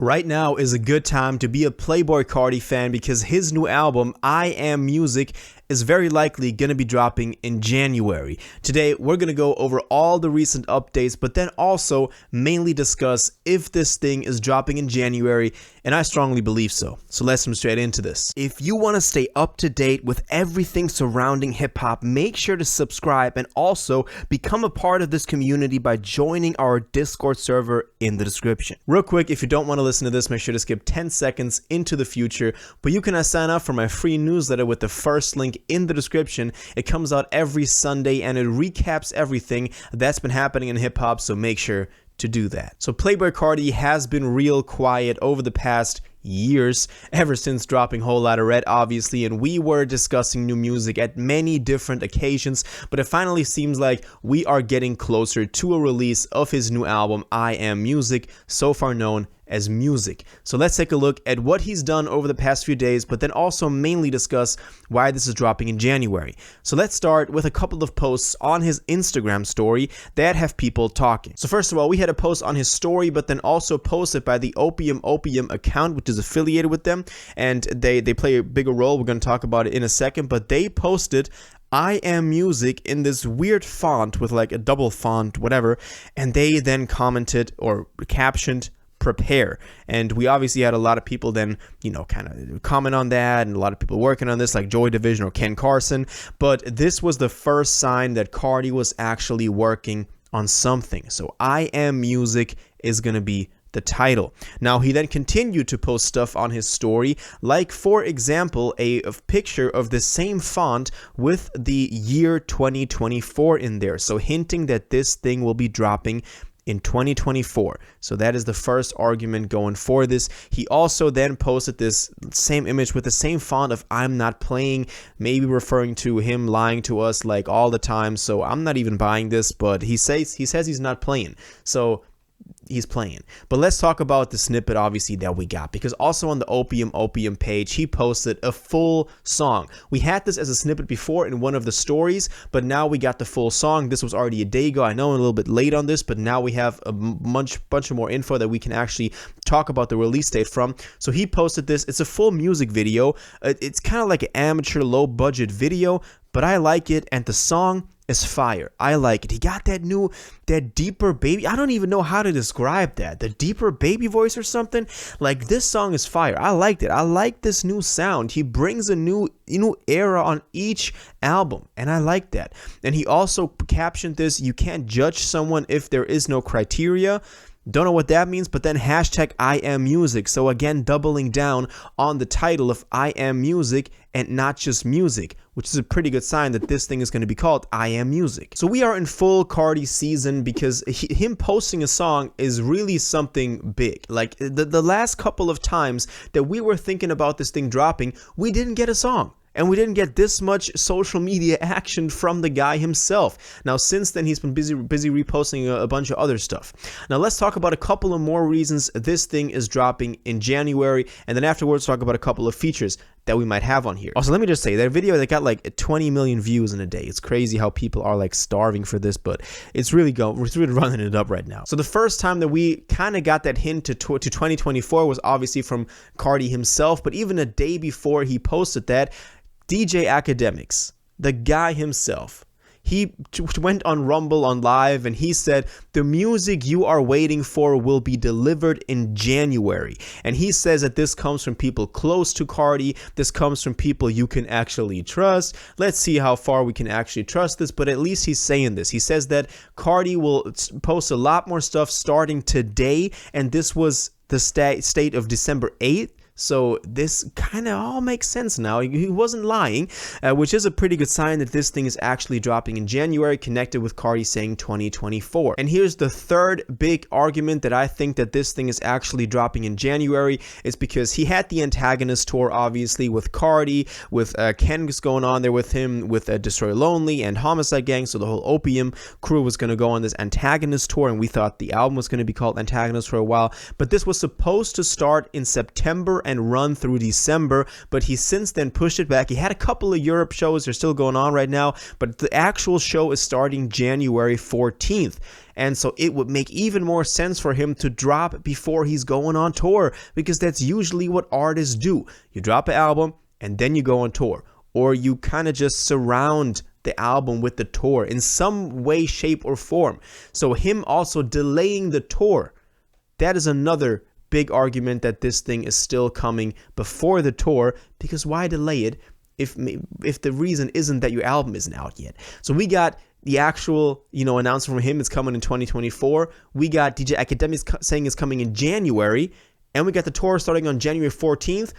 Right now is a good time to be a Playboi Carti fan because his new album, I Am Music, is very likely going to be dropping in January. Today, we're going to go over all the recent updates, but then also mainly discuss if this thing is dropping in January, and I strongly believe so. So let's jump straight into this. If you want to stay up to date with everything surrounding hip-hop, make sure to subscribe and also become a part of this community by joining our Discord server in the description. Real quick, if you don't want to listen to this, make sure to skip 10 seconds into the future, but you can sign up for my free newsletter with the first link in the description. It comes out every Sunday and it recaps everything that's been happening in hip-hop, so make sure to do that. So Playboi Carti has been real quiet over the past years, ever since dropping Whole Lotta Red, obviously, and we were discussing new music at many different occasions, but it finally seems like we are getting closer to a release of his new album, I Am Music, so far known as Music. So let's take a look at what he's done over the past few days, but then also mainly discuss why this is dropping in January. So let's start with a couple of posts on his Instagram story that have people talking. So first of all, we had a post on his story, but then also posted by the Opium account, which is affiliated with them, and they play a bigger role. We're going to talk about it in a second, but they posted I Am Music in this weird font with like a double font, whatever, and they then commented or captioned prepare. And we obviously had a lot of people then, kind of comment on that, and a lot of people working on this like Joy Division or Ken Carson, but this was the first sign that Carti was actually working on something. So I Am Music is going to be the title. Now, he then continued to post stuff on his story, like, for example, a picture of the same font with the year 2024 in there, so hinting that this thing will be dropping in 2024. So that is the first argument going for this. He also then posted this same image with the same font of I'm not playing, maybe referring to him lying to us like all the time. So I'm not even buying this, but he says he's not playing. So he's playing. But let's talk about the snippet, obviously, that we got, because also on the Opium page, he posted a full song. We had this as a snippet before in one of the stories, but now we got the full song. This was already a day ago. I know I'm a little bit late on this, but now we have a bunch of more info that we can actually talk about the release date from. So he posted this. It's a full music video. It's kind of like an amateur low budget video, but I like it, and the song is fire. I like it. He got that deeper baby. I don't even know how to describe that. The deeper baby voice or something. Like, this song is fire. I liked it. I like this new sound. He brings a new era on each album, and I like that. And he also captioned this, you can't judge someone if there is no criteria. Don't know what that means, but then hashtag I Am Music. So again, doubling down on the title of I Am Music and not just music, which is a pretty good sign that this thing is going to be called I Am Music. So we are in full Carti season because him posting a song is really something big. Like the last couple of times that we were thinking about this thing dropping, we didn't get a song. And we didn't get this much social media action from the guy himself. Now, since then, he's been busy reposting a bunch of other stuff. Now, let's talk about a couple of more reasons this thing is dropping in January. And then afterwards, talk about a couple of features that we might have on here. Also, let me just say, that video that got like 20 million views in a day. It's crazy how people are like starving for this, but it's really running it up right now. So the first time that we kind of got that hint to 2024 was obviously from Carti himself. But even a day before he posted that, DJ Academics, the guy himself, he went on Rumble on Live and he said, the music you are waiting for will be delivered in January. And he says that this comes from people close to Carti. This comes from people you can actually trust. Let's see how far we can actually trust this, but at least he's saying this. He says that Carti will post a lot more stuff starting today, and this was the state of December 8th. So this kind of all makes sense now. He wasn't lying, which is a pretty good sign that this thing is actually dropping in January, connected with Carti saying 2024. And here's the third big argument that I think that this thing is actually dropping in January. It's because he had the Antagonist tour, obviously, with Carti, with Ken going on there with him, with Destroy Lonely and Homicide Gang. So the whole Opium crew was going to go on this Antagonist tour, and we thought the album was going to be called Antagonist for a while. But this was supposed to start in September and run through December, but he since then pushed it back. He had a couple of Europe shows. They're still going on right now, but the actual show is starting January 14th. And so it would make even more sense for him to drop before he's going on tour, because that's usually what artists do. You drop an album and then you go on tour, or you kind of just surround the album with the tour in some way, shape, or form. So him also delaying the tour, that is another big argument that this thing is still coming before the tour, because why delay it if the reason isn't that your album isn't out yet? So we got the actual, announcement from him. It's coming in 2024. We got DJ Academics saying it's coming in January, and we got the tour starting on January 14th.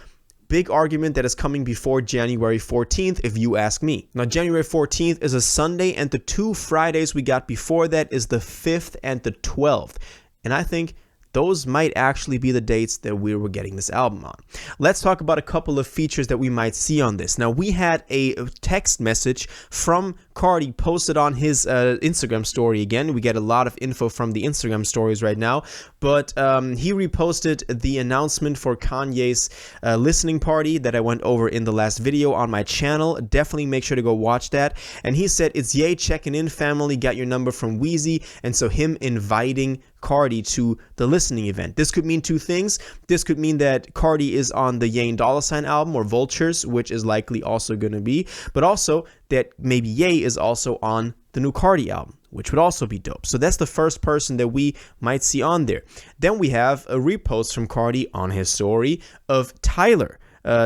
Big argument that is coming before January 14th, if you ask me. Now, January 14th is a Sunday, and the 2 Fridays we got before that is the 5th and the 12th. And I think those might actually be the dates that we were getting this album on. Let's talk about a couple of features that we might see on this. Now, we had a text message from Carti posted on his Instagram story. Again, we get a lot of info from the Instagram stories right now, but he reposted the announcement for Kanye's listening party that I went over in the last video on my channel. Definitely make sure to go watch that. And he said, "It's Ye checking in, family, got your number from Weezy." And so him inviting Carti to the listening event. This could mean two things. This could mean that Carti is on the Ye and Dollar Sign album, or Vultures, which is likely also going to be, but also that maybe Ye is also on the new Carti album, which would also be dope. So that's the first person that we might see on there. Then we have a repost from Carti on his story of Tyler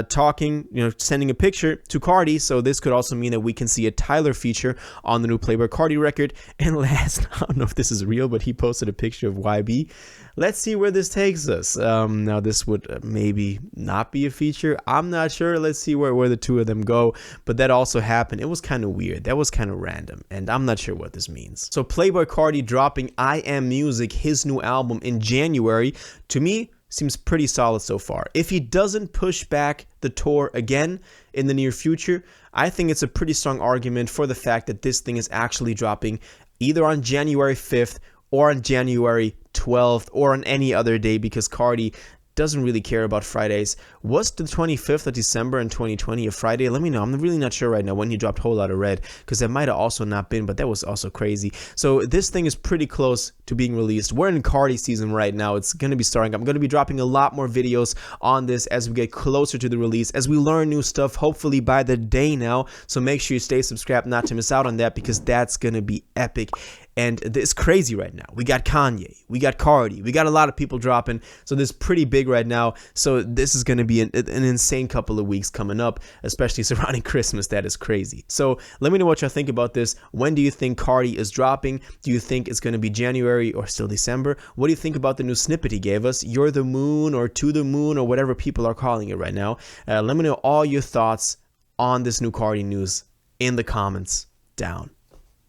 talking, sending a picture to Carti. So this could also mean that we can see a Tyler feature on the new Playboi Carti record. And last, I don't know if this is real, but he posted a picture of YB. Let's see where this takes us. Now, this would maybe not be a feature. I'm not sure. Let's see where the two of them go. But that also happened. It was kind of weird. That was kind of random. And I'm not sure what this means. So Playboi Carti dropping I Am Music, his new album, in January, to me, seems pretty solid so far. If he doesn't push back the tour again in the near future, I think it's a pretty strong argument for the fact that this thing is actually dropping either on January 5th or on January 12th or on any other day, because Carti doesn't really care about Fridays. Was the 25th of December in 2020 a Friday? Let me know. I'm really not sure right now when he dropped Whole Lotta Red, because that might have also not been, but that was also crazy. So this thing is pretty close to being released. We're in Carti season right now. It's going to be starting. I'm going to be dropping a lot more videos on this as we get closer to the release, as we learn new stuff, hopefully by the day now. So make sure you stay subscribed not to miss out on that, because that's going to be epic. And it's crazy right now. We got Kanye, we got Carti, we got a lot of people dropping. So this is pretty big right now. So this is going to be an insane couple of weeks coming up, especially surrounding Christmas. That is crazy. So let me know what y'all think about this. When do you think Carti is dropping? Do you think it's going to be January or still December? What do you think about the new snippet he gave us? You're the Moon, or To the Moon, or whatever people are calling it right now. Let me know all your thoughts on this new Carti news in the comments down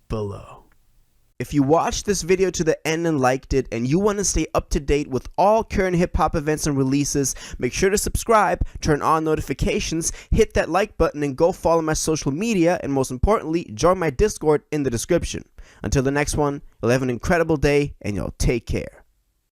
below. If you watched this video to the end and liked it, and you want to stay up to date with all current hip-hop events and releases, make sure to subscribe, turn on notifications, hit that like button, and go follow my social media, and most importantly, join my Discord in the description. Until the next one, you'll have an incredible day, and y'all take care.